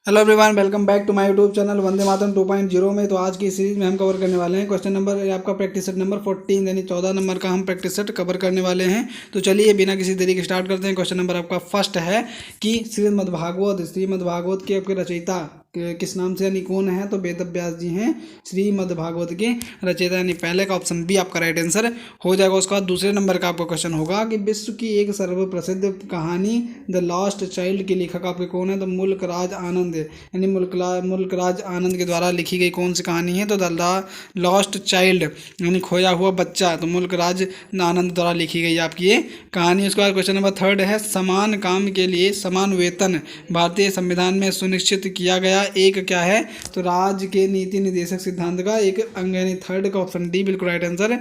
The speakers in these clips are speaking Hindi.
Hello everyone, welcome back to my YouTube channel Vande Mataram 2.0 में। तो आज की सीरीज में हम कवर करने वाले हैं क्वेश्चन नंबर आपका प्रैक्टिस सेट नंबर 14 यानी 14 नंबर का हम प्रैक्टिस सेट कवर करने वाले हैं। तो चलिए बिना किसी देरी के स्टार्ट करते हैं। क्वेश्चन नंबर आपका फर्स्ट है कि श्रीमद्भागवत के आपके रचयिता किस नाम से यानी कौन है? तो वेद व्यास जी हैं श्रीमद्भागवत के रचयिता, यानी पहले का ऑप्शन बी आपका राइट आंसर हो जाएगा। उसके बाद दूसरे नंबर का आपका क्वेश्चन होगा कि विश्व की एक सर्वप्रसिद्ध कहानी द लास्ट चाइल्ड के लेखक आपके कौन है? तो मुल्क राज आनंद यानी मुल्क राज आनंद के द्वारा लिखी गई कौन सी कहानी है? तो द लॉस्ट चाइल्ड यानी खोया हुआ बच्चा, तो मुल्क राज आनंद द्वारा लिखी गई आपकी ये कहानी। उसके बाद क्वेश्चन नंबर थर्ड है समान काम के लिए समान वेतन भारतीय संविधान में सुनिश्चित किया गया एक क्या है? तो राज्य के नीति निर्देशक सिद्धांत का एक अंग, यानी थर्ड का ऑप्शन डी बिल्कुल राइट आंसर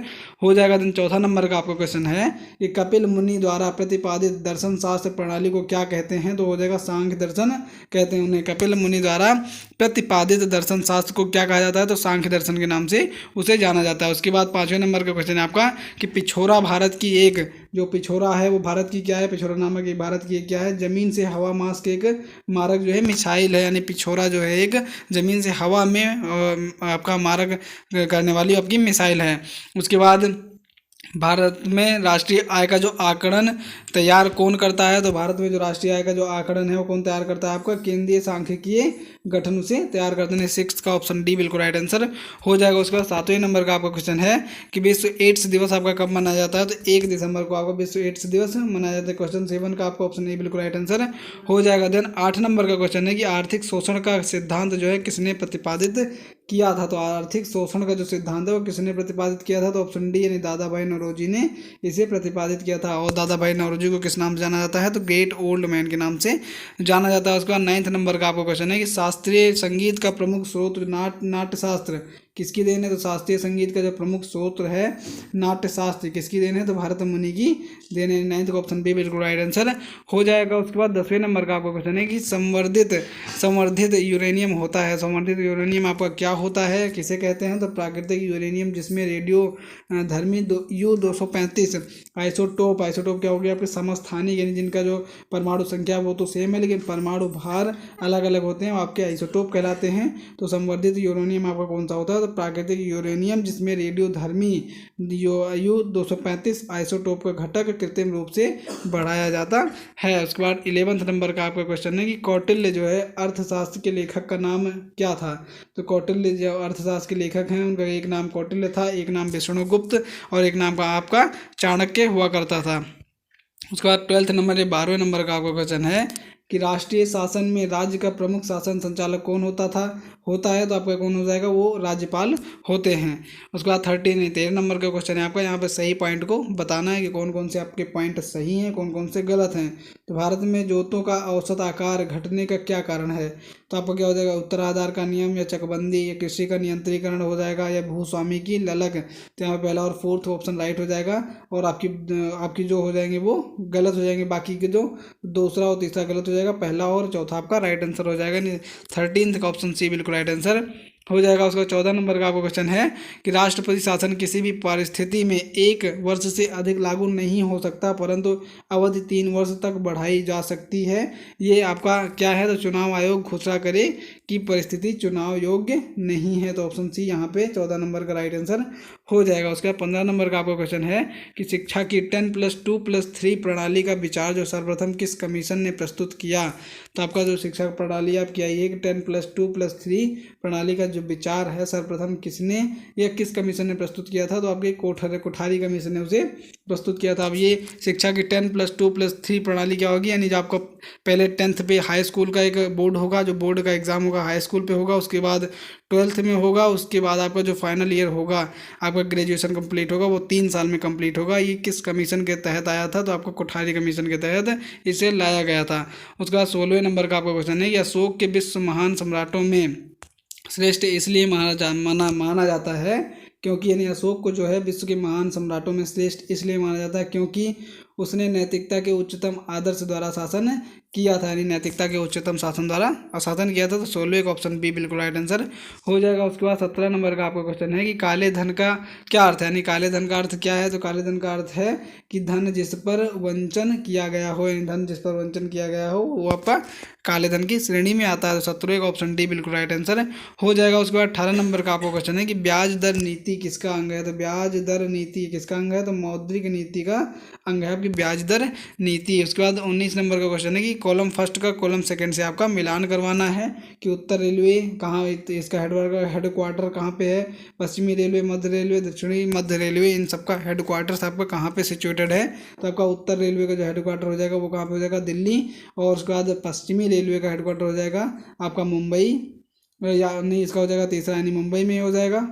हो जाएगा। देन चौथा नंबर का आपका क्वेश्चन है कि कपिल मुनि द्वारा प्रतिपादित दर्शन शास्त्र प्रणाली को क्या कहते हैं? तो हो जाएगा सांख्य दर्शन कहते हैं उन्हें। कपिल मुनि द्वारा प्रतिपादित दर्शन शास्त्र को क्या कहा जाता है? तो सांख्य दर्शन के नाम से उसे जाना जाता है। उसके बाद पांचवें नंबर का क्वेश्चन है आपका कि पिछोरा भारत की एक, जो पिछोरा है वो भारत की क्या है? पिछोरा नामक एक भारत की एक क्या है? जमीन से हवा मास के एक मारक जो है मिसाइल है, यानी पिछोरा जो है एक जमीन से हवा में आपका मारक करने वाली आपकी मिसाइल है। उसके बाद भारत में राष्ट्रीय आय का जो आकलन तैयार कौन करता है? तो भारत में जो राष्ट्रीय आय का जो आकलन है वो कौन तैयार करता है? आपका केंद्रीय सांख्यिकीय गठन उसे तैयार करते हैं। सिक्स का ऑप्शन डी बिल्कुल राइट आंसर हो जाएगा। उसके बाद सातवें नंबर का आपका क्वेश्चन है कि विश्व एड्स दिवस आपका कब मनाया जाता है? तो 1 दिसंबर को आपका विश्व एड्स दिवस मनाया जाता है। क्वेश्चन 7 का आपका ऑप्शन ए बिल्कुल राइट आंसर हो जाएगा। देन 8 नंबर का क्वेश्चन है कि आर्थिक शोषण का सिद्धांत जो है किसने प्रतिपादित किया था? तो आर्थिक शोषण का जो सिद्धांत है वो किसने प्रतिपादित किया था? तो ऑप्शन डी यानी दादा भाई नौरोजी ने इसे प्रतिपादित किया था। और दादा भाई नौरोजी को किस नाम से जाना जाता है? तो ग्रेट ओल्ड मैन के नाम से जाना जाता है। उसके बाद 9th नंबर का आपका क्वेश्चन है कि शास्त्रीय संगीत का प्रमुख स्रोत नाट्यशास्त्र किसकी देन है? तो शास्त्रीय संगीत का जो प्रमुख स्रोत है नाट्यशास्त्र किसकी देन है? तो भारत मुनि की देन है। 9th का ऑप्शन बी बिल्कुल राइट आंसर हो जाएगा। उसके बाद 10वें नंबर का आपका क्वेश्चन है कि संवर्धित यूरेनियम होता है। संवर्धित यूरेनियम आपका क्या होता है, किसे कहते हैं? तो प्राकृतिक यूरेनियम जिसमें रेडियो धर्मी U-235 आइसोटोप क्या हो गया? आपके समस्थानिक यानी जिनका जो परमाणु संख्या वो तो सेम है लेकिन परमाणु भार अलग अलग होते हैं, आपके आइसोटोप कहलाते हैं। तो संवर्धित यूरेनियम आपका कौन सा होता है? तो प्राकृतिक यूरेनियम जिसमें रेडियो धर्मी U-235 आइसोटोप का घटक कृत्रिम रूप से बढ़ाया जाता है। उसके बाद 11th नंबर का आपका क्वेश्चन है कि कौटिल्य जो है अर्थशास्त्र के लेखक का नाम क्या था? तो कौटिल्य जो अर्थशास्त्र के लेखक हैं उनका एक नाम कौटिल्य था, एक नाम विष्णुगुप्त और एक नाम का आपका चाणक्य हुआ करता था। उसके बाद 12th नंबर 12वें नंबर का आपका क्वेश्चन है कि राष्ट्रीय शासन में राज्य का प्रमुख शासन संचालक कौन होता है? तो आपका कौन हो जाएगा? वो राज्यपाल होते हैं। उसके बाद 13 नंबर का क्वेश्चन है आपका, यहाँ पे सही पॉइंट को बताना है कि कौन कौन से आपके पॉइंट सही हैं, कौन कौन से गलत हैं। तो भारत में जोतों का औसत आकार घटने का क्या कारण है? तो आपका क्या हो जाएगा? उत्तराधार का नियम या चकबंदी या कृषि का नियंत्रीकरण हो जाएगा या भूस्वामी की ललक। तो यहाँ पे पहला और फोर्थ ऑप्शन राइट हो जाएगा और आपकी जो हो जाएंगे वो गलत हो जाएंगे, बाकी के जो दूसरा और तीसरा गलत हो जाएगा, पहला और चौथा आपका राइट आंसर हो जाएगा। 13th का ऑप्शन सी बिल्कुल राइट आंसर हो जाएगा। उसका 14 नंबर का आपका क्वेश्चन है कि राष्ट्रपति शासन किसी भी परिस्थिति में 1 वर्ष से अधिक लागू नहीं हो सकता परंतु अवधि 3 वर्ष तक बढ़ाई जा सकती है। ये आपका क्या है? तो चुनाव आयोग घोषणा करे कि परिस्थिति चुनाव योग्य नहीं है। तो ऑप्शन सी यहाँ पे 14 नंबर का राइट आंसर हो जाएगा। उसके बाद 15 नंबर का आपका क्वेश्चन है कि शिक्षा की 10+2+3 प्रणाली का विचार जो सर्वप्रथम किस कमीशन ने प्रस्तुत किया? तो आपका जो शिक्षा प्रणाली आपकी आई है कि 10+2+3 प्रणाली का जो विचार है सर्वप्रथम किसने या किस कमीशन ने प्रस्तुत किया था? तो आपके कोठारी कमीशन ने उसे प्रस्तुत किया था। अब ये शिक्षा की 10+2+3 प्रणाली क्या होगी? यानी जो आपका पहले 10th पे हाई स्कूल का एक बोर्ड होगा, जो बोर्ड का एग्जाम होगा हाई स्कूल पे होगा, उसके बाद 12th में होगा, उसके बाद आपका जो फाइनल ईयर होगा आपका ग्रेजुएशन कंप्लीट होगा वो 3 साल में कंप्लीट होगा। ये किस कमीशन के तहत आया था? तो आपको कोठारी कमीशन के तहत इसे लाया गया था। उसके बाद 16वें नंबर का आपका क्वेश्चन है कि अशोक के विश्व महान सम्राटों में श्रेष्ठ इसलिए माना जाता है क्योंकि यानी अशोक को जो है विश्व के महान सम्राटों में श्रेष्ठ इसलिए माना जाता है क्योंकि उसने नैतिकता के उच्चतम आदर्श द्वारा शासन किया था, यानी नैतिकता के उच्चतम शासन द्वारा शासन किया था। तो 16 का ऑप्शन बी बिल्कुल राइट आंसर हो जाएगा। उसके बाद 17 नंबर का आपका क्वेश्चन है कि काले धन का क्या अर्थ है, यानी काले धन का अर्थ क्या है। तो काले धन का अर्थ है कि धन जिस पर वंचन किया गया हो, यानी धन जिस पर वंचन किया गया हो वो आपका काले धन की श्रेणी में आता है। तो 17 का ऑप्शन डी बिल्कुल राइट आंसर हो जाएगा। उसके बाद 18 नंबर का आपको क्वेश्चन है कि ब्याज दर नीति किसका अंग है। तो ब्याज दर नीति किसका अंग है, तो मौद्रिक नीति का अंग है आपकी ब्याज दर नीति। उसके बाद 19 नंबर का क्वेश्चन है कि कॉलम फर्स्ट का कॉलम सेकंड से आपका मिलान करवाना है कि उत्तर रेलवे कहाँ, इसका हेडक्वार्टर कहाँ पे है, पश्चिमी रेलवे, मध्य रेलवे, दक्षिणी मध्य रेलवे, इन सबका हेडक्वार्टर्स आपका कहाँ पे सिचुएटेड है। तो आपका उत्तर रेलवे का जो हेडक्वार्टर हो जाएगा वो कहाँ पे हो जाएगा, दिल्ली। और उसके बाद पश्चिमी रेलवे का हेडक्वार्टर हो जाएगा आपका मुंबई, या नहीं इसका हो जाएगा तीसरा, यानी मुंबई में हो जाएगा।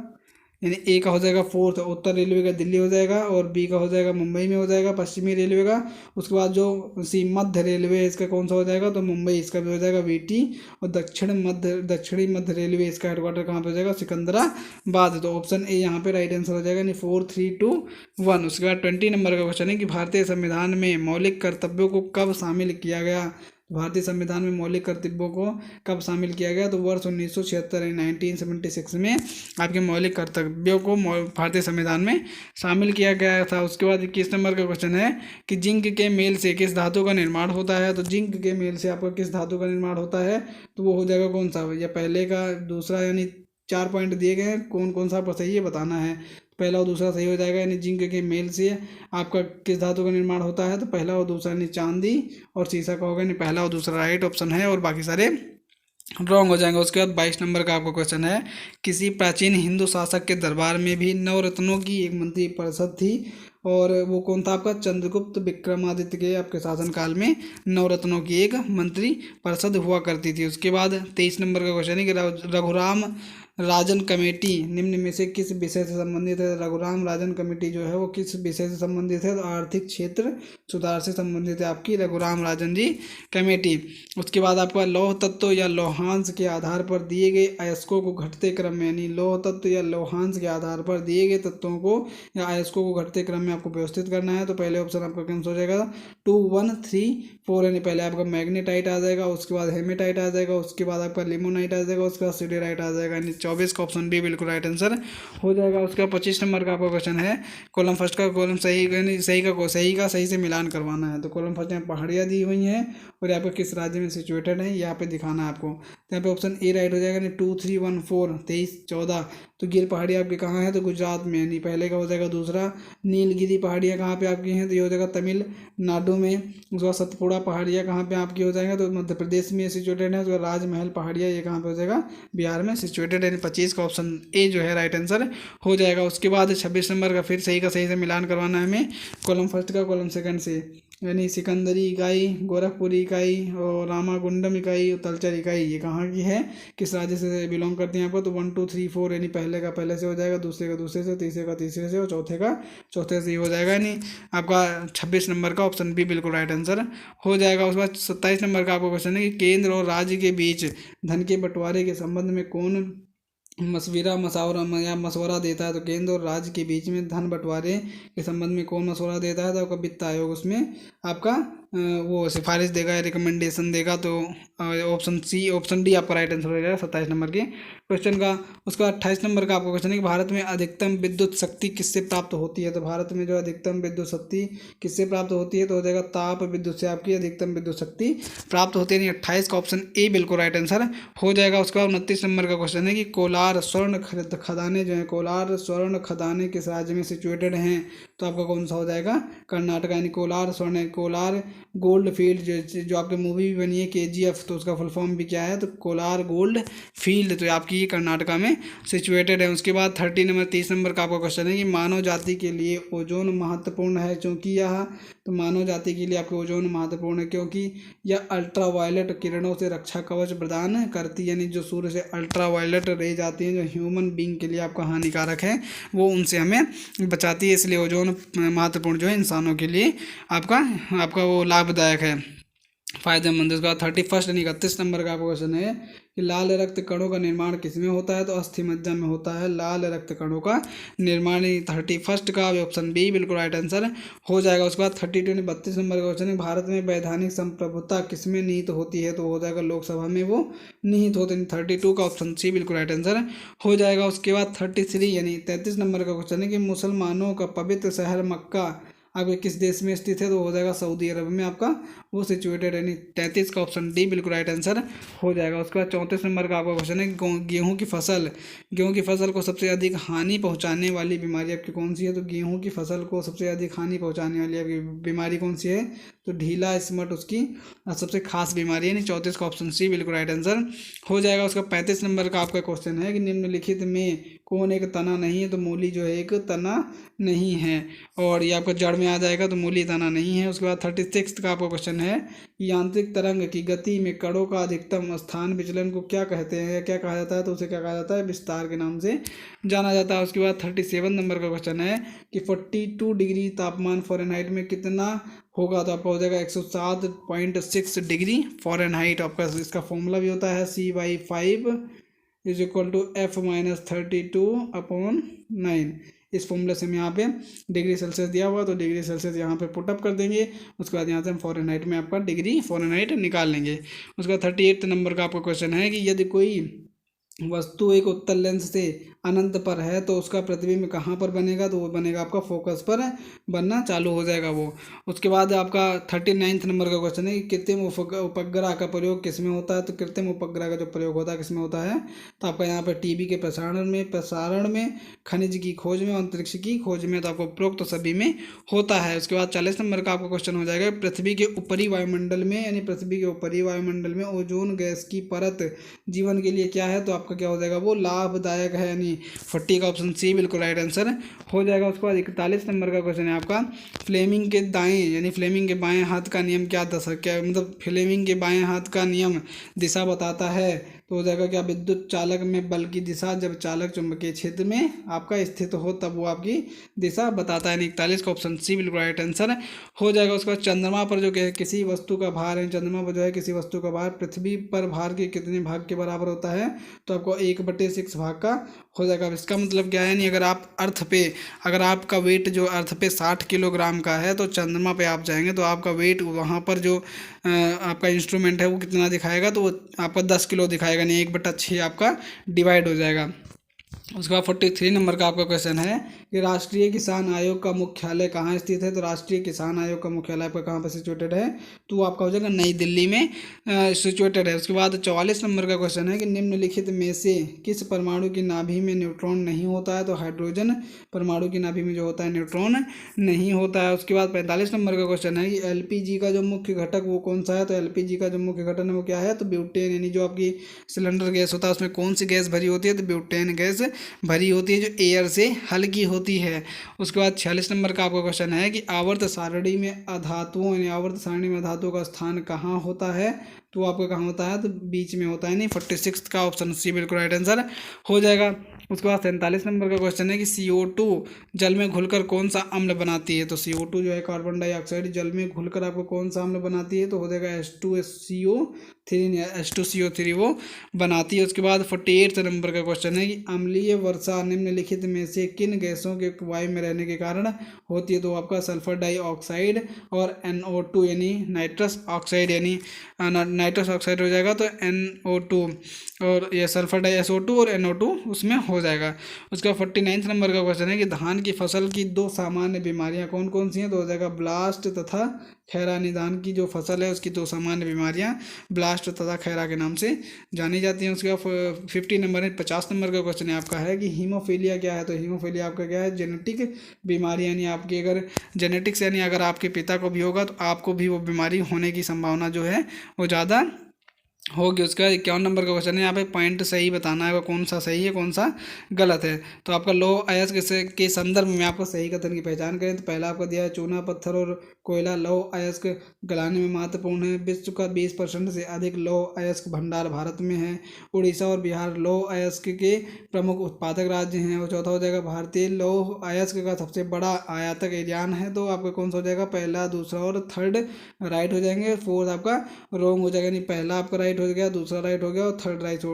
यानी ए का हो जाएगा फोर्थ, उत्तर रेलवे का दिल्ली हो जाएगा, और बी का हो जाएगा मुंबई में हो जाएगा पश्चिमी रेलवे का। उसके बाद जो सी मध्य रेलवे है इसका कौन सा हो जाएगा, तो मुंबई, इसका भी हो जाएगा वीटी। और दक्षिणी मध्य रेलवे इसका हेडक्वार्टर कहाँ पे हो जाएगा, सिकंदराबाद। तो ऑप्शन ए यहाँ पे राइट आंसर हो जाएगा, यानी 4 3 2 1। उसके बाद 20 नंबर का क्वेश्चन है कि भारतीय संविधान में मौलिक कर्तव्यों को कब शामिल किया गया। भारतीय संविधान में मौलिक कर्तव्यों को कब शामिल किया गया, तो वर्ष 1976 1976 में आपके मौलिक कर्तव्यों को भारतीय संविधान में शामिल किया गया था। उसके बाद 21 नंबर का क्वेश्चन है कि जिंक के मेल से किस धातु का निर्माण होता है। तो जिंक के मेल से आपका किस धातु का निर्माण होता है, तो वो हो जाएगा कौन सा, या पहले का दूसरा, यानी 4 पॉइंट दिए गए हैं, कौन कौन सा आपको सही है बताना है। पहला और दूसरा सही हो जाएगा, यानी जिंक के मेल से आपका किस धातु का निर्माण होता है, तो पहला और दूसरा यानी चांदी और शीशा का होगा, यानी पहला और दूसरा राइट ऑप्शन है और बाकी सारे रॉन्ग हो जाएंगे। उसके बाद 22 नंबर का आपका क्वेश्चन है, किसी प्राचीन हिंदू शासक के दरबार में भी नवरत्नों की एक मंत्री परिषद थी, और वो कौन था आपका, चंद्रगुप्त विक्रमादित्य के आपके शासनकाल में नवरत्नों की एक मंत्री परिषद हुआ करती थी। उसके बाद 23 नंबर का क्वेश्चन है कि रघुराम राजन कमेटी निम्न में से किस विषय से संबंधित है। रघुराम राजन कमेटी जो है वो किस विषय से संबंधित है, तो आर्थिक क्षेत्र सुधार से संबंधित है आपकी रघुराम राजन जी कमेटी। उसके बाद आपका लौह तत्व या लौहांश के आधार पर दिए गए अयस्कों को घटते क्रम में, यानी लौह तत्व या लौहांश के आधार पर दिए गए तत्वों को या अयस्कों को घटते क्रम में आपको व्यवस्थित करना है। तो पहले ऑप्शन आपका कैंसिल हो जाएगा 2 1 3 4, यानी पहले आपका मैग्नेटाइट आ जाएगा, उसके बाद हेमेटाइट आ जाएगा, उसके बाद आपका लिमोनाइट आ जाएगा, उसके बाद सिडेराइट आ जाएगा, यानी 24 का ऑप्शन बी बिल्कुल राइट आंसर हो जाएगा। उसका 25 नंबर का आपका क्वेश्चन है, कॉलम फर्स्ट का कॉलम सही, यानी सही से मिलान करवाना है। तो कॉलम फर्स्ट में पहाड़ियाँ दी हुई हैं और यहाँ पे किस राज्य में सिचुएटेड है यहाँ पे दिखाना है आपको। तो यहाँ पे ऑप्शन ए राइट हो जाएगा, यानी 2 3 1 4 23 14। तो गिर पहाड़ियाँ आपके कहाँ हैं, तो गुजरात में, यानी पहले का हो जाएगा। दूसरा नीलगिरी पहाड़ियाँ कहाँ पे आपकी हैं, तो ये हो जाएगा तमिलनाडु में। उसके बाद सतपुड़ा पहाड़ियाँ कहाँ पे आपकी हो जाएगा, तो मध्य प्रदेश में सिचुएटेड है। उसके बाद राजमहल पहाड़ियाँ ये कहाँ पे हो जाएगा, बिहार में सिचुएटेड है। 25 का ऑप्शन ए जो है राइट आंसर हो जाएगा। उसके बाद 26 नंबर का फिर सही का सही से मिलान करवाना है हमें, कॉलम फर्स्ट का कॉलम सेकंड से, यानी सिकंदरी इकाई, गोरखपुरी इकाई और रामागुंडम इकाई, तलचर इकाई ये कहाँ की है, किस राज्य से बिलोंग करती हैं आपको। तो 1 2 3 4, यानी पहले का पहले से हो जाएगा, दूसरे का दूसरे से, तीसरे का तीसरे से और चौथे का चौथे से ही हो जाएगा, यानी आपका 26 नंबर का ऑप्शन बी बिल्कुल राइट आंसर हो जाएगा। उसके बाद 27 नंबर का आपका क्वेश्चन है कि केंद्र और राज्य के बीच धन के बंटवारे के संबंध में कौन मशवरा देता है। तो केंद्र और राज्य के बीच में धन बंटवारे के संबंध में कौन मशवरा देता है, तो आपका वित्त आयोग उसमें आपका वो सिफारिश देगा या रिकमेंडेशन देगा। तो ऑप्शन डी आपका राइट आंसर हो जाएगा 27 नंबर के क्वेश्चन का। उसका 28 नंबर का आपका क्वेश्चन है कि भारत में अधिकतम विद्युत शक्ति किससे प्राप्त होती है। तो भारत में जो अधिकतम विद्युत शक्ति किससे प्राप्त होती है, तो हो जाएगा ताप विद्युत से आपकी अधिकतम विद्युत शक्ति प्राप्त होती है, यानी 28 का ऑप्शन ए बिल्कुल राइट आंसर हो जाएगा। उसका 29 नंबर का क्वेश्चन है कि कोलार स्वर्ण खदानें जो है, कोलार स्वर्ण खदानें किस राज्य में सिचुएटेड हैं, तो आपका कौन सा हो जाएगा, कर्नाटक, यानी कोलार गोल्ड फील्ड जो आपकी मूवी भी बनी है KGF, तो उसका फुल फॉर्म भी क्या है, तो कोलार गोल्ड फील्ड, तो आपकी कर्नाटका में सिचुएटेड है। उसके बाद 30 नंबर का आपका क्वेश्चन है कि मानव जाति के लिए ओजोन महत्वपूर्ण है, क्योंकि यह, तो मानव जाति के लिए आपके ओजोन महत्वपूर्ण है क्योंकि यह अल्ट्रावायलेट किरणों से रक्षा कवच प्रदान करती है, यानी जो सूर्य से अल्ट्रावायलेट रेज आती हैं जो ह्यूमन बींग के लिए आपका हानिकारक है वो उनसे हमें बचाती है, इसलिए ओजोन महत्वपूर्ण जो है इंसानों के लिए आपका वो लाभदायक है। फायदेमंद। इसके बाद 31 यानी 31 नंबर का आपका क्वेश्चन है कि लाल रक्त कणों का निर्माण किसमें होता है, तो अस्थि मज्जा में होता है लाल रक्त कणों का निर्माण। 31 का ऑप्शन बी बिल्कुल राइट आंसर हो जाएगा। उसके बाद 32 यानी 32 नंबर का क्वेश्चन है, भारत में वैधानिक संप्रभुता किसमें निहित होती है, तो हो जाएगा लोकसभा में वो निहित होते हैं। 32 का ऑप्शन सी बिल्कुल राइट आंसर हो जाएगा। उसके बाद 33 यानी 33 नंबर का क्वेश्चन है कि मुसलमानों का पवित्र शहर मक्का आपके किस देश में स्थित है, तो हो जाएगा सऊदी अरब में आपका वो सिचुएटेड, यानी 33 का ऑप्शन डी बिल्कुल राइट आंसर हो जाएगा। उसके बाद 34 नंबर का आपका क्वेश्चन है गेहूं की फसल को सबसे अधिक हानि पहुंचाने वाली बीमारी आपकी कौन सी है, तो गेहूं की फसल को सबसे अधिक हानि पहुंचाने वाली आपकी बीमारी कौन सी है, तो ढीला स्मट उसकी सबसे खास बीमारी है, यानी 34 का ऑप्शन सी बिल्कुल राइट आंसर हो जाएगा। उसका 35 नंबर का आपका क्वेश्चन है कि निम्नलिखित में कौन एक तना नहीं है, तो मूली जो है एक तना नहीं है, और ये आपका जड़ में आ जाएगा, तो मूली तना नहीं है। उसके बाद 36 का आपका क्वेश्चन है यांत्रिक तरंग की गति में कणों का अधिकतम स्थान विचलन को क्या कहते हैं, क्या कहा जाता है, तो उसे क्या कहा जाता है, विस्तार के नाम से जाना जाता है। उसके बाद 37 नंबर का क्वेश्चन है कि 42 डिग्री तापमान फ़ारेनहाइट में कितना होगा, तो आपका हो जाएगा 107.6 डिग्री फ़ारेनहाइट। आपका इसका फॉर्मूला भी होता है C/5 is equal to F-32/9। इस फॉर्मूले से हम यहाँ पे डिग्री सेल्सियस दिया हुआ, तो डिग्री सेल्सियस यहाँ पे पुटअप कर देंगे। उसके बाद यहाँ से हम फ़ारेनहाइट में आपका डिग्री फ़ारेनहाइट निकाल लेंगे। उसके बाद 38 नंबर का आपका क्वेश्चन है कि यदि कोई वस्तु एक उत्तल लेंस से अनंत पर है तो उसका प्रतिबिंब कहाँ पर बनेगा, तो वो बनेगा आपका फोकस पर बनना चालू हो जाएगा वो। उसके बाद आपका 39 नंबर का क्वेश्चन है कि कृत्रिम उपग्रह का प्रयोग किस में होता है, तो कृत्रिम उपग्रह का जो प्रयोग होता है किस में होता है, तो आपका यहाँ पर टीवी के प्रसारण में खनिज की खोज में, अंतरिक्ष की खोज में, तो आपको उपरोक्त तो सभी में होता है। उसके बाद 40 नंबर का आपका क्वेश्चन हो जाएगा पृथ्वी के ऊपरी वायुमंडल में, यानी पृथ्वी के ऊपरी वायुमंडल में ओजोन गैस की परत जीवन के लिए क्या है, तो आपका क्या हो जाएगा, वो लाभदायक है, यानी 40 का ऑप्शन सी बिल्कुल राइट आंसर हो जाएगा। उसके बाद 41 नंबर का क्वेश्चन है आपका फ्लेमिंग के दाएं यानी फ्लेमिंग के बाएं हाथ का नियम क्या मतलब फ्लेमिंग के बाएं हाथ का नियम दिशा बताता है, तो हो जाएगा क्या, विद्युत चालक में बल की दिशा जब चालक चुंबकीय क्षेत्र में आपका स्थित हो तब वो आपकी दिशा बताता है, यानी 41 का ऑप्शन सी बिल्कुल राइट आंसर हो जाएगा। उसके बाद चंद्रमा पर जो किसी वस्तु का भार है, चंद्रमा पर जो है किसी वस्तु का भार पृथ्वी पर भार के कितने भाग के बराबर होता है, तो आपको 1/6 भाग का हो जाएगा। अब इसका मतलब क्या है, नहीं अगर आपका वेट जो अर्थ पे 60 किलोग्राम का है, तो चंद्रमा पे आप जाएंगे तो आपका वेट वहाँ पर जो आपका इंस्ट्रूमेंट है वो कितना दिखाएगा, तो वो आपका 10 किलो दिखाएगा, नहीं 1/6 आपका डिवाइड हो जाएगा। उसके बाद 43 नंबर का आपका क्वेश्चन है कि राष्ट्रीय किसान आयोग का मुख्यालय कहाँ स्थित है, तो राष्ट्रीय किसान आयोग का मुख्यालय आपका कहाँ पर सिचुएटेड है, तो वो आपका हो जाएगा नई दिल्ली में सिचुएटेड है। उसके बाद 44 नंबर का क्वेश्चन है कि निम्नलिखित में से किस परमाणु की नाभि में न्यूट्रॉन नहीं होता है, तो हाइड्रोजन परमाणु की नाभि में जो होता है न्यूट्रॉन नहीं होता है। उसके बाद 45 नंबर का क्वेश्चन है कि एलपीजी का जो मुख्य घटक वो कौन सा है, तो एलपीजी का जो मुख्य घटक है वो क्या है, तो ब्यूटेन, यानी जो आपकी सिलेंडर गैस होता है उसमें कौन सी गैस भरी होती है, तो ब्यूटेन गैस भरी होती है जो एयर से हल्की होती है। उसके बाद 46 नंबर का आपका क्वेश्चन है कि आवर्त सारणी में अधातुओं यानी आवर्त सारणी में धातुओं का स्थान कहाँ होता है, तो आपका कहाँ होता है, तो बीच में होता है, नहीं 46 का ऑप्शन सी बिल्कुल राइट आंसर हो जाएगा। उसके बाद 47 नंबर का क्वेश्चन है कि CO2 जल में घुलकर कौन सा अम्ल बनाती है, तो CO2 जो है कार्बन डाइऑक्साइड जल में घुलकर आपको कौन सा अम्ल बनाती है, तो हो जाएगा H2CO3 वो बनाती है। उसके बाद 48 नंबर का क्वेश्चन है कि अम्लीय वर्षा निम्नलिखित में से किन गैसों के वायु में रहने के कारण होती है, तो आपका सल्फर डाइऑक्साइड और NO2 यानी नाइट्रस ऑक्साइड, यानी नाइट्रस ऑक्साइड हो जाएगा, तो NO2 और ये सल्फर डाई SO2 और NO2 उसमें हो जाएगा। उसका 49 नंबर का क्वेश्चन है कि धान की फसल की 2 सामान्य बीमारियां कौन कौन सी हैं, तो हो जाएगा ब्लास्ट तथा खैरा। धान की जो फसल है उसकी 2 सामान्य बीमारियां ब्लास्ट तथा खैरा के नाम से जानी जाती हैं। उसके बाद 50 नंबर का क्वेश्चन है आपका है कि हीमोफीलिया क्या है, तो हीमोफीलिया आपका क्या है, जेनेटिक बीमारी, यानी आपकी अगर जेनेटिक्स यानी अगर आपके पिता को भी होगा तो आपको भी वो बीमारी होने की संभावना जो है वो ज़्यादा होगी। उसका 51 नंबर का क्वेश्चन है, यहाँ पे पॉइंट सही बताना है कौन सा सही है कौन सा गलत है। तो आपका लौह अयस्क के संदर्भ में आपको सही कथन की पहचान करें। तो पहला आपका दिया है, चूना पत्थर और कोयला लौह अयस्क गलाने में महत्वपूर्ण है। विश्व का 20% से अधिक लौह अयस्क भंडार भारत में है। उड़ीसा और बिहार लौह अयस्क के प्रमुख उत्पादक राज्य हैं। और चौथा हो जाएगा, भारतीय लौह अयस्क का सबसे बड़ा आयातक ईरान है। तो आपका कौन सा हो जाएगा, पहला दूसरा और थर्ड राइट हो जाएंगे। फोर्थ आपका रॉन्ग हो जाएगा, यानी पहला आपका राइट हो गया, दूसरा राइट हो गया और थर्ड राइट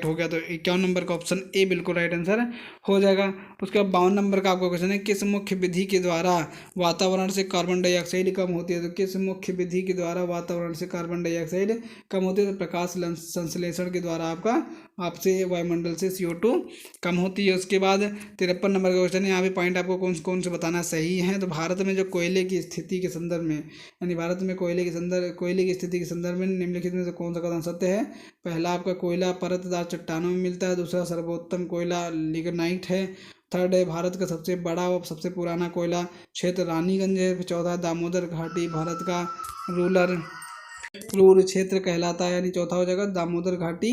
हो गया। तो 51 नंबर का ऑप्शन ए बिल्कुल राइट आंसर हो जाएगा। उसके बाद 52 नंबर का आपका क्वेश्चन है, किस मुख्य विधि के द्वारा वातावरण से कार्बन डाइऑक्साइड कम होती है। तो किस मुख्य विधि के द्वारा वातावरण से कार्बन डाइऑक्साइड कम होती है। तो प्रकाश संश्लेषण के द्वारा आपसे वायुमंडल से CO2 कम होती है। उसके बाद 53 नंबर का क्वेश्चन है, यहाँ पे पॉइंट आपको कौन कौन से बताना सही है। तो भारत में जो कोयले की स्थिति के संदर्भ में, यानी भारत में कोयले की स्थिति के संदर्भ में निम्नलिखित में से कौन सा कथन सत्य है। पहला आपका कोयला परतदार चट्टानों में मिलता है। दूसरा सर्वोत्तम कोयला लिग्नाइट है। थर्ड है, भारत का सबसे बड़ा और सबसे पुराना कोयला क्षेत्र रानीगंज है। फिर चौथा, दामोदर घाटी भारत का रूर क्षेत्र कहलाता है, यानी चौथा हो जाएगा दामोदर घाटी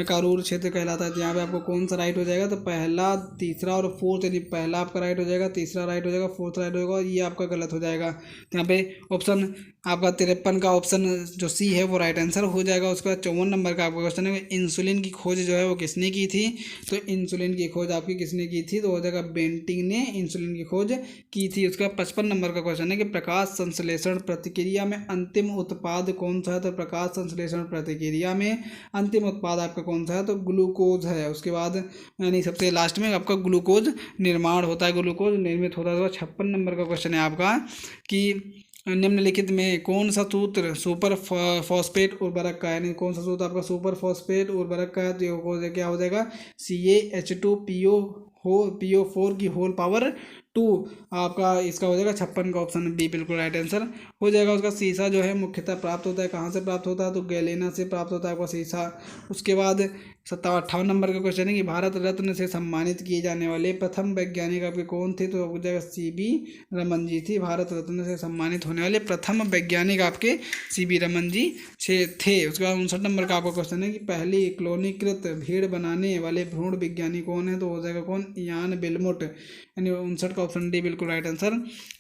का रूर क्षेत्र कहलाता है। तो यहाँ पे आपको कौन सा राइट हो जाएगा। तो पहला, तीसरा और फोर्थ, यानी पहला आपका राइट हो जाएगा, तीसरा राइट हो जाएगा, फोर्थ राइट होगा, ये आपका गलत हो जाएगा। तो यहाँ पे ऑप्शन आपका 53 का ऑप्शन जो सी है वो राइट आंसर हो जाएगा। उसके बाद 54 नंबर का आपका क्वेश्चन है, इंसुलिन की खोज जो है वो किसने की थी। तो इंसुलिन की खोज आपकी किसने की थी। तो हो जाएगा बेंटिंग ने इंसुलिन की खोज की थी। उसका 55 नंबर का क्वेश्चन है कि प्रकाश संश्लेषण प्रतिक्रिया में अंतिम उत्पाद कौन सा है। तो प्रकाश संश्लेषण प्रतिक्रिया में अंतिम उत्पाद आपका कौन सा है। तो ग्लूकोज है। उसके बाद यानी सबसे लास्ट में आपका ग्लूकोज निर्माण होता है, ग्लूकोज निर्मित होता है। तो 56 नंबर का क्वेश्चन है आपका कि निम्नलिखित में कौन सा सूत्र सुपर फॉस्फेट उर्वरक का है, यानी कौन सा सूत्र आपका सुपर फॉस्फेट उर्वरक का है। तो क्या हो जाएगा, CaH2PO4 की होल पावर 2 आपका इसका हो जाएगा 56 का ऑप्शन बी बिल्कुल राइट आंसर हो जाएगा। उसका शीशा जो है मुख्यतः प्राप्त होता है कहाँ से प्राप्त होता है। तो गैलेना से प्राप्त होता है आपका शीशा। उसके बाद 58 नंबर का क्वेश्चन है कि भारत रत्न से सम्मानित किए जाने वाले प्रथम वैज्ञानिक आपके कौन थे। तो हो जाएगा CB रमन जी थी। भारत रत्न से सम्मानित होने वाले प्रथम वैज्ञानिक आपके CB रमन जी थे। उसके बाद 59 नंबर का आपका क्वेश्चन है कि पहली क्लोनीकृत भीड़ बनाने वाले भ्रूण विज्ञानी कौन है। तो हो जाएगा कौन, इयान बेलमोट, यानी 59 का ऑप्शन डी बिल्कुल राइट आंसर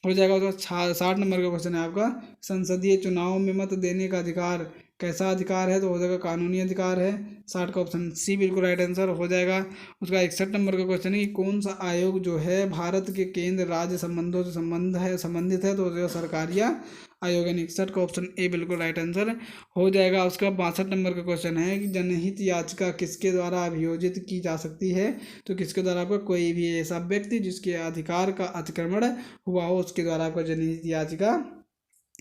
हो जाएगा। उसका 60 नंबर का क्वेश्चन है आपका, संसदीय चुनाव में मत देने का अधिकार कैसा अधिकार है। तो हो जाएगा कानूनी अधिकार है। 60 का ऑप्शन सी बिल्कुल राइट आंसर हो जाएगा। उसका 61 नंबर का क्वेश्चन है कि कौन सा आयोग जो है भारत के केंद्र राज्य संबंधों से संबंधित है। तो हो जाएगा सरकारिया आयोग, यानी 61 का ऑप्शन ए बिल्कुल राइट आंसर हो जाएगा। उसका 62 नंबर का क्वेश्चन है कि जनहित याचिका किसके द्वारा अभियोजित की जा सकती है। तो किसके द्वारा, आपका कोई भी ऐसा व्यक्ति जिसके अधिकार का अतिक्रमण हुआ हो उसके द्वारा आपका जनहित याचिका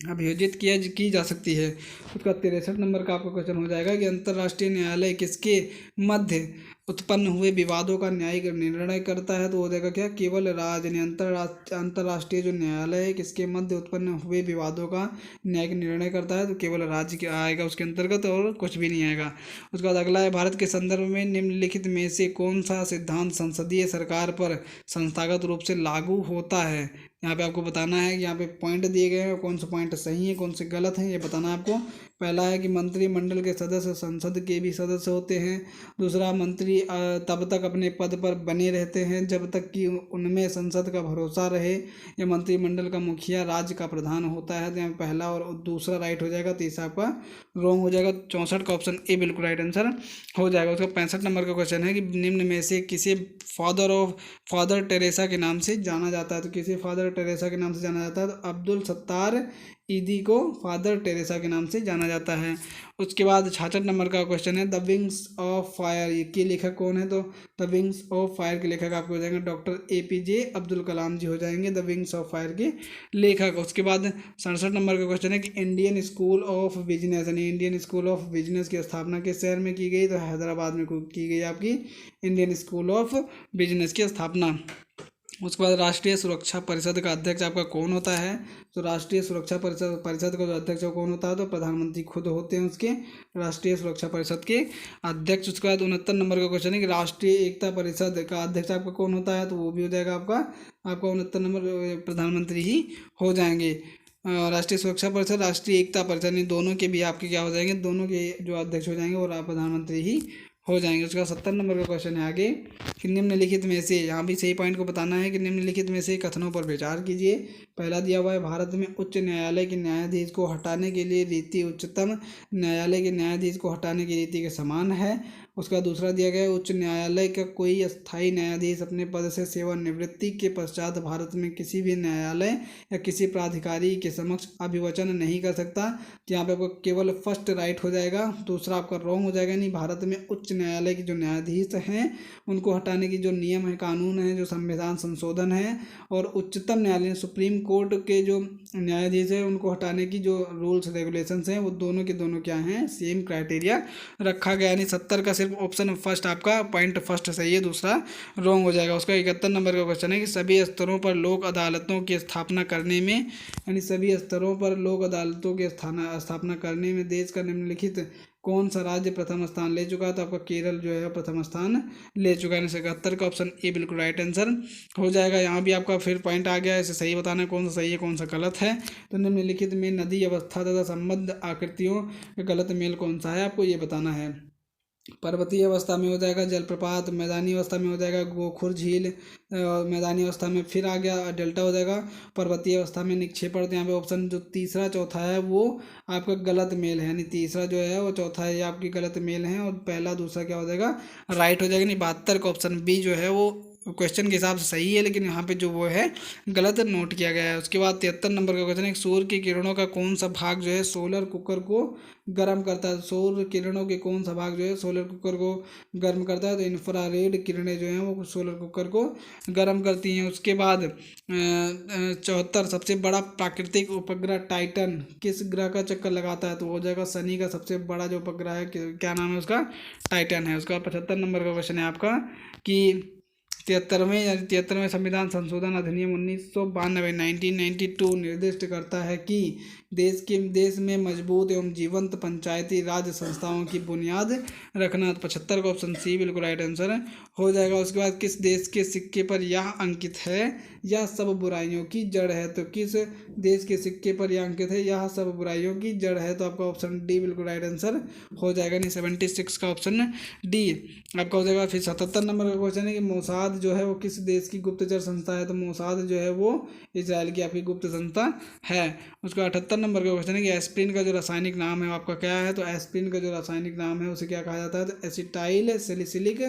अभियोजित की जा सकती है। उसका 63 नंबर का आपका क्वेश्चन हो जाएगा कि अंतर्राष्ट्रीय न्यायालय किसके मध्य उत्पन्न हुए विवादों का न्यायिक निर्णय करता है। तो हो जाएगा क्या, केवल राज्य, यानी अंतर्राष्ट्रीय जो न्यायालय है किसके मध्य उत्पन्न हुए विवादों का न्यायिक निर्णय करता है। तो केवल राज्य के आएगा उसके अंतर्गत और कुछ भी नहीं आएगा। उसके बाद अगला है, भारत के संदर्भ में निम्नलिखित में से कौन सा सिद्धांत संसदीय सरकार पर संस्थागत रूप से लागू होता है। यहाँ पे आपको बताना है कि यहाँ पे पॉइंट दिए गए हैं, कौन से पॉइंट सही है कौन से गलत हैं ये बताना है आपको। पहला है कि मंत्रिमंडल के सदस्य संसद के भी सदस्य होते हैं। दूसरा, मंत्री तब तक अपने पद पर बने रहते हैं जब तक कि उनमें संसद का भरोसा रहे। या मंत्रिमंडल का मुखिया राज्य का प्रधान होता है। तो यहाँ पहला और दूसरा राइट हो जाएगा, तीसरा आपका रॉन्ग हो जाएगा। 64 का ऑप्शन ए बिल्कुल राइट आंसर हो जाएगा। उसका 65 नंबर का क्वेश्चन है कि निम्न में से किसे फादर टेरेसा के नाम से जाना जाता है। तो किसे फादर टेरेसा के नाम से जाना जाता है। तो अब्दुल सत्तार ईदी को फादर टेरेसा के नाम से जाना जाता है। उसके बाद 66 नंबर का क्वेश्चन है, द विंग्स ऑफ फायर के लेखक कौन है। तो द विंग्स ऑफ फायर के लेखक आपको हो जाएंगे डॉक्टर APJ अब्दुल कलाम जी हो जाएंगे द विंग्स ऑफ फायर के लेखक। उसके बाद 67 नंबर का क्वेश्चन है कि इंडियन स्कूल ऑफ बिजनेस, यानी इंडियन स्कूल ऑफ बिजनेस की स्थापना किस शहर में की गई। तो हैदराबाद में की गई आपकी इंडियन स्कूल ऑफ बिजनेस की स्थापना। उसके बाद राष्ट्रीय सुरक्षा परिषद का अध्यक्ष आपका कौन होता है। तो राष्ट्रीय सुरक्षा परिषद का जो अध्यक्ष कौन होता है। तो प्रधानमंत्री खुद होते हैं उसके राष्ट्रीय सुरक्षा परिषद के अध्यक्ष। उसके बाद 69 नंबर का क्वेश्चन है कि राष्ट्रीय एकता परिषद का अध्यक्ष आपका कौन होता है। तो वो भी हो जाएगा आपका 69 नंबर प्रधानमंत्री ही हो जाएंगे। राष्ट्रीय सुरक्षा परिषद, राष्ट्रीय एकता परिषद, इन दोनों के भी आपके क्या हो जाएंगे, दोनों के जो अध्यक्ष हो जाएंगे वो प्रधानमंत्री ही हो जाएंगे। उसका 70 नंबर का क्वेश्चन है आगे कि निम्नलिखित में से, यहाँ भी सही पॉइंट को बताना है कि निम्नलिखित में से कथनों पर विचार कीजिए। पहला दिया हुआ है, भारत में उच्च न्यायालय के न्यायाधीश को हटाने के लिए रीति उच्चतम न्यायालय के न्यायाधीश को हटाने की रीति के समान है। उसका दूसरा दिया गया है, उच्च न्यायालय का कोई स्थायी न्यायाधीश अपने पद से सेवानिवृत्ति के पश्चात भारत में किसी भी न्यायालय या किसी प्राधिकारी के समक्ष अभिवचन नहीं कर सकता। तो यहाँ पे आपको केवल फर्स्ट राइट हो जाएगा, दूसरा आपका रॉन्ग हो जाएगा। नहीं, भारत में उच्च न्यायालय के जो न्यायाधीश हैं उनको हटाने की जो नियम है, कानून है, जो संविधान संशोधन है, और उच्चतम न्यायालय सुप्रीम कोर्ट के जो न्यायाधीश है उनको हटाने की जो रूल्स रेगुलेशंस हैं वो दोनों के दोनों क्या हैं, सेम क्राइटेरिया रखा गया। यानी 70 का सिर्फ ऑप्शन फर्स्ट आपका पॉइंट फर्स्ट सही है, दूसरा रॉन्ग हो जाएगा। उसका 71 नंबर का क्वेश्चन है कि सभी स्तरों पर लोक अदालतों की स्थापना करने में, यानी सभी स्तरों पर लोक अदालतों की स्थापना करने में देश का निम्नलिखित कौन सा राज्य प्रथम स्थान ले चुका है। तो आपका केरल जो है प्रथम स्थान ले चुका है। 71 का ऑप्शन ए बिल्कुल राइट आंसर हो जाएगा। यहाँ भी आपका फिर पॉइंट आ गया है, इसे सही बताना है कौन सा सही है कौन सा गलत है। तो निम्नलिखित में नदी अवस्था तथा संबद्ध आकृतियों का गलत मेल कौन सा है, आपको ये बताना है। पर्वतीय अवस्था में हो जाएगा जलप्रपात, मैदानी अवस्था में हो जाएगा गोखुर झील, मैदानी अवस्था में फिर आ गया डेल्टा हो जाएगा, पर्वतीय अवस्था में निक्षेपण। तो यहाँ पे ऑप्शन जो तीसरा चौथा है वो आपका गलत मेल है, यानी तीसरा जो है वो चौथा है, ये आपकी गलत मेल है, और पहला दूसरा क्या हो जाएगा, राइट हो जाएगा। नहीं, 72 का ऑप्शन बी जो है वो क्वेश्चन के हिसाब से सही है, लेकिन यहाँ पे जो वो है गलत नोट किया गया है। उसके बाद 73 नंबर का क्वेश्चन है, सूर्य की किरणों का कौन सा भाग जो है सोलर कुकर को गर्म करता है। सूर्य किरणों के कौन सा भाग जो है सोलर कुकर को गर्म करता है। तो इंफ्रारेड किरणें जो हैं वो सोलर कुकर को गर्म करती हैं। उसके बाद 74 सबसे बड़ा प्राकृतिक उपग्रह टाइटन किस ग्रह का चक्कर लगाता है। तो हो जाएगा शनि का सबसे बड़ा जो उपग्रह है, क्या नाम है उसका, टाइटन है। उसका 75 नंबर का क्वेश्चन है आपका कि 73वें संविधान संशोधन अधिनियम 1992 1992 निर्दिष्ट करता है कि देश में मजबूत एवं जीवंत पंचायती राज संस्थाओं की बुनियाद रखना। 75 का ऑप्शन सी बिल्कुल राइट आंसर हो जाएगा। उसके बाद किस देश के सिक्के पर यह अंकित है, यह सब बुराइयों की जड़ है। तो किस देश के सिक्के पर यह अंकित है, यह सब बुराइयों की जड़ है। तो आपका ऑप्शन डी बिल्कुल राइट आंसर हो जाएगा। नहीं, 76 का ऑप्शन डी आपका हो जाएगा। फिर 77 नंबर का क्वेश्चन है कि मोसाद जो है वो किस देश की गुप्तचर संस्था है। तो मोसाद जो है वो इजराइल की आपकी गुप्त संस्था है। उसका 78 नंबर का क्वेश्चन है कि एस्प्रिन का जो रासायनिक नाम है आपका क्या है। तो एस्प्रिन का जो रासायनिक नाम है उसे क्या कहा जाता है। तो एसिटाइल सैलिसिलिक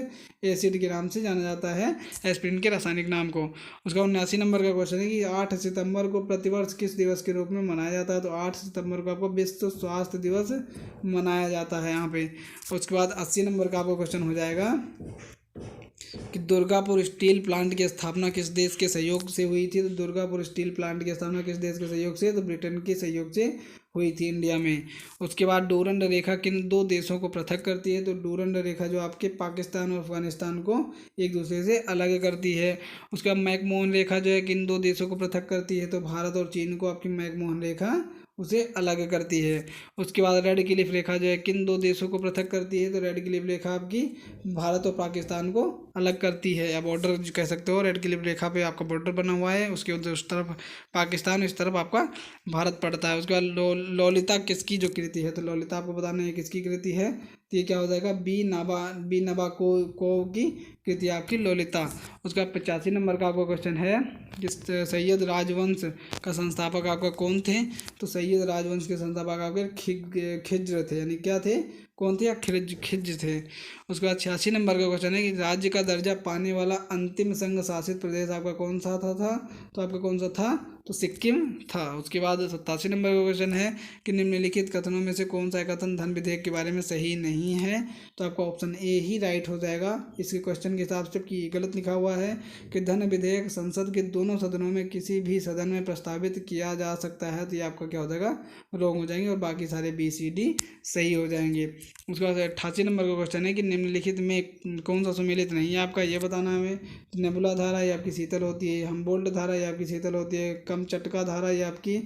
एसिड के नाम से जाना जाता है एस्प्रिन के रासायनिक नाम को। उसका 79 नंबर का क्वेश्चन है कि 8 सितंबर को प्रतिवर्ष किस दिवस के रूप में मनाया जाता है। तो 8 सितंबर को आपको विश्व स्वास्थ्य दिवस मनाया जाता है यहाँ पे। उसके बाद 80 नंबर का आपका क्वेश्चन हो जाएगा कि दुर्गापुर स्टील प्लांट की स्थापना किस देश के सहयोग से हुई थी। तो दुर्गापुर स्टील प्लांट की स्थापना किस देश के सहयोग से, तो ब्रिटेन के सहयोग से हुई थी इंडिया में। उसके बाद डूरंड रेखा किन दो देशों को पृथक करती है। तो डूरंड रेखा जो आपके पाकिस्तान और अफगानिस्तान को एक दूसरे से अलग करती है। उसका मैकमोहन रेखा जो है किन दो देशों को पृथक करती है। तो भारत और चीन को आपकी मैकमोहन रेखा उसे अलग करती है। उसके बाद रेड क्लिफ रेखा जो है किन दो देशों को पृथक करती है। तो रेड क्लिफ रेखा आपकी भारत और पाकिस्तान को अलग करती है, या बॉर्डर कह सकते हो। रेड क्लिफ रेखा पे आपका बॉर्डर बना हुआ है, उसके उस तरफ पाकिस्तान, इस तरफ आपका भारत पड़ता है। उसके बाद ललिता किसकी जो कृति है। तो ललिता आपको बताना है किसकी कृति है। तो ये क्या हो जाएगा, बी नाबाको की कृति आपकी ललिता। उसका 85 नंबर का आपका क्वेश्चन है कि सैयद राजवंश का संस्थापक आपका कौन थे। तो सैयद राजवंश के संस्थापक आपके खिज्र थे, यानी क्या थे, कौन थे, या खिज्र थे। उसके बाद 86 नंबर का क्वेश्चन है कि राज्य का दर्जा पाने वाला अंतिम संघ शासित प्रदेश आपका कौन सा था। तो आपका कौन सा था, तो सिक्किम था। उसके बाद 87 नंबर का क्वेश्चन है कि निम्नलिखित कथनों में से कौन सा कथन धन विधेयक के बारे में सही नहीं है। तो आपका ऑप्शन ए ही राइट हो जाएगा। इसके क्वेश्चन के हिसाब से कि गलत लिखा हुआ है कि धन विधेयक संसद के दोनों सदनों में किसी भी सदन में प्रस्तावित किया जा सकता है। तो ये आपका क्या हो जाएगा, रॉन्ग हो जाएंगे, और बाकी सारे बी सी डी सही हो जाएंगे। उसके बाद 88 नंबर का क्वेश्चन है कि निम्नलिखित में कौन सा सुमेलित नहीं है, आपका ये बताना है हमें। नेबुला धारा ये आपकी शीतल होती है, हमबोल्ट धारा ये आपकी शीतल होती है, कमचटका धारा ये आपकी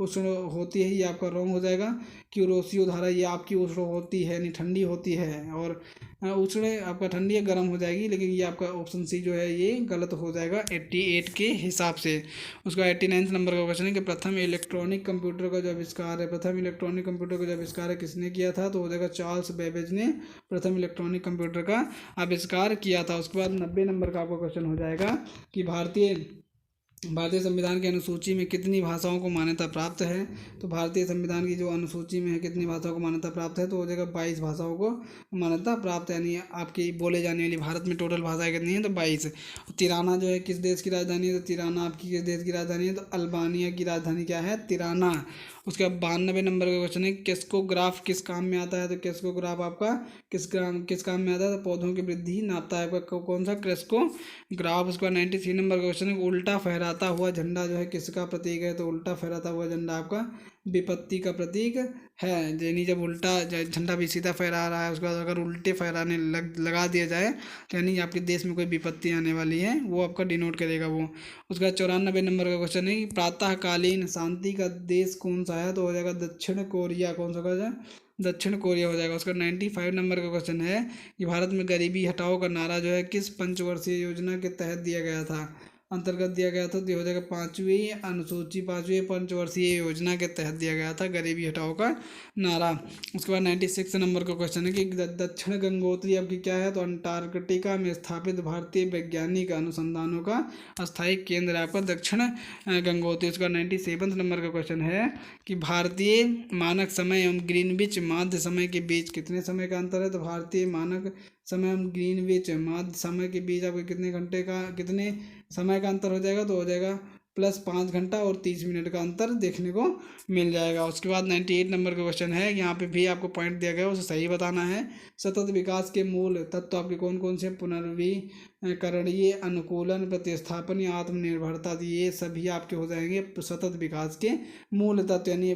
उष्ण होती है, ये आपका रॉन्ग हो जाएगा। क्यूरोसियो धारा ये आपकी उष्ण होती है यानी ठंडी होती है, और उष्ण आपका ठंडी है गर्म हो जाएगी, लेकिन ये आपका ऑप्शन सी जो है ये गलत हो जाएगा 88 के हिसाब से। उसका 89 नंबर का क्वेश्चन है कि प्रथम इलेक्ट्रॉनिक कंप्यूटर का जो आविष्कार है, प्रथम इलेक्ट्रॉनिक कंप्यूटर का जो आविष्कार है किसने किया था, तो हो जाएगा चार्ल्स बेबेज ने प्रथम इलेक्ट्रॉनिक कंप्यूटर का आविष्कार किया था। उसके बाद 90 नंबर का आपका क्वेश्चन हो जाएगा कि भारतीय संविधान की अनुसूची में कितनी भाषाओं को मान्यता प्राप्त है। तो भारतीय संविधान की जो अनुसूची में है कितनी भाषाओं को मान्यता प्राप्त है, तो हो जाएगा 22 भाषाओं को मान्यता प्राप्त है, यानी आपकी बोले जाने वाली भारत में टोटल भाषाएं कितनी है, तो 22। तिराना जो है किस देश की राजधानी है, तो तिराना आपकी किस देश की राजधानी है, तो अल्बानिया की राजधानी क्या है, तिराना। उसके बाद 92 नंबर का क्वेश्चन है केस्कोग्राफ किस काम में आता है, तो केस्कोग्राफ आपका किस काम में आता है, तो पौधों की वृद्धि नापता है आपका कौन सा, क्रेस्कोग्राफ। उसके बाद 93 नंबर का क्वेश्चन है उल्टा फहराता हुआ झंडा जो है किसका प्रतीक है, तो उल्टा फहराता हुआ झंडा आपका विपत्ति का प्रतीक है। यानी जब उल्टा झंडा भी सीधा फहरा रहा है, उसके बाद अगर उल्टे फहराने लगा दिया जाए तो यानी आपके देश में कोई विपत्ति आने वाली है, वो आपका डिनोट करेगा वो। उसका 94 नंबर का क्वेश्चन है प्रातःकालीन शांति का देश कौन सा है, तो हो जाएगा दक्षिण कोरिया। कौन सा क्वेश्चन, दक्षिण कोरिया हो जाएगा। उसका 95 नंबर का क्वेश्चन है कि भारत में गरीबी हटाओ का नारा जो है किस पंचवर्षीय योजना के तहत दिया गया था, अंतर्गत दिया गया था, तो ये हो जाएगा 5वीं अनुसूची 5वीं पंचवर्षीय योजना के तहत दिया गया था गरीबी हटाओ का नारा। उसके बाद 96 नंबर का क्वेश्चन है कि दक्षिण गंगोत्री आपकी क्या है, तो अंटार्कटिका में स्थापित भारतीय वैज्ञानिक अनुसंधानों का अस्थायी केंद्र है आपका दक्षिण गंगोत्री। उसका 97 नंबर का क्वेश्चन है कि भारतीय मानक समय एवं ग्रीनविच माध्य समय के बीच कितने समय का अंतर है, तो भारतीय मानक समय एवं ग्रीनविच माध्य समय के बीच आपको कितने समय का अंतर हो जाएगा, तो हो जाएगा +5 घंटा और 30 मिनट का अंतर देखने को मिल जाएगा। उसके बाद 98 नंबर का क्वेश्चन है, यहाँ पे भी आपको पॉइंट दिया गया है उसे सही बताना है। सतत विकास के मूल तत्व आपके कौन कौन से, पुनर्नवीकरणीय, अनुकूलन, प्रतिस्थापन या आत्मनिर्भरता, ये सभी आपके हो जाएंगे सतत विकास के मूल तत्व, यानी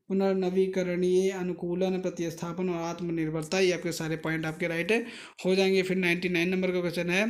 पुनर्नवीकरणीय, अनुकूलन, प्रतिस्थापन और आत्मनिर्भरता, ये आपके सारे पॉइंट आपके राइट हो जाएंगे। फिर 99 नंबर का क्वेश्चन है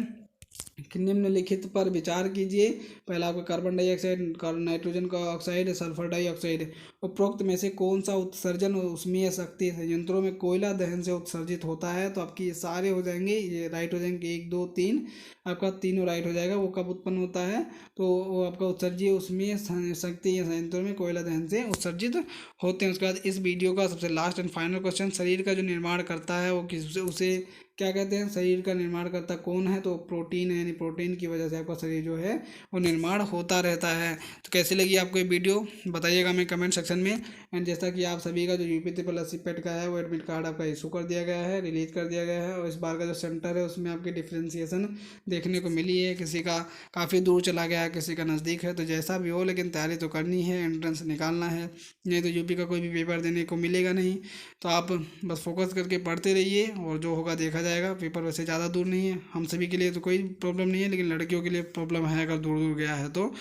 कि निम्नलिखित पर विचार कीजिए। पहला आपका कार्बन डाइऑक्साइड, नाइट्रोजन का ऑक्साइड, सल्फर डाइऑक्साइड। उपरोक्त में से कौन सा उत्सर्जन उष्मीय शक्ति संयंत्रों में कोयला दहन से उत्सर्जित होता है, तो आपकी ये सारे हो जाएंगे, ये राइट हो जाएंगे 1 2 3, आपका तीनों राइट हो जाएगा। वो कब उत्पन्न होता है, तो वो आपका उत्सर्जीय उष्मीय शक्ति संयंत्रों में कोयला दहन से उत्सर्जित होते हैं। उसके बाद इस वीडियो का सबसे लास्ट एंड फाइनल क्वेश्चन, शरीर का जो निर्माण करता है वो किस उसे क्या कहते हैं, शरीर का निर्माण करता कौन है, तो प्रोटीन है, यानी प्रोटीन की वजह से आपका शरीर जो है वो निर्माण होता रहता है। तो कैसी लगी आपको ये वीडियो बताइएगा मैं कमेंट सेक्शन में। एंड जैसा कि आप सभी का जो यूपी ट्रिपल एस पेट का है वो एडमिट कार्ड आपका इशू कर दिया गया है, रिलीज कर दिया गया है, और इस बार का जो सेंटर है उसमें आपकी डिफ्रेंसिएशन देखने को मिली है, किसी का काफ़ी दूर चला गया है, किसी का नज़दीक है, तो जैसा भी हो लेकिन तैयारी तो करनी है, एंट्रेंस निकालना है, नहीं तो यूपी का कोई भी पेपर देने को मिलेगा नहीं। तो आप बस फोकस करके पढ़ते रहिए और जो होगा देखा जाएगा। पेपर वैसे ज़्यादा दूर नहीं है, हम सभी के लिए तो कोई प्रॉब्लम नहीं है, लेकिन लड़कियों के लिए प्रॉब्लम है अगर दूर दूर गया है तो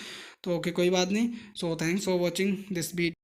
ओके कोई बात नहीं। So thanks for watching this video.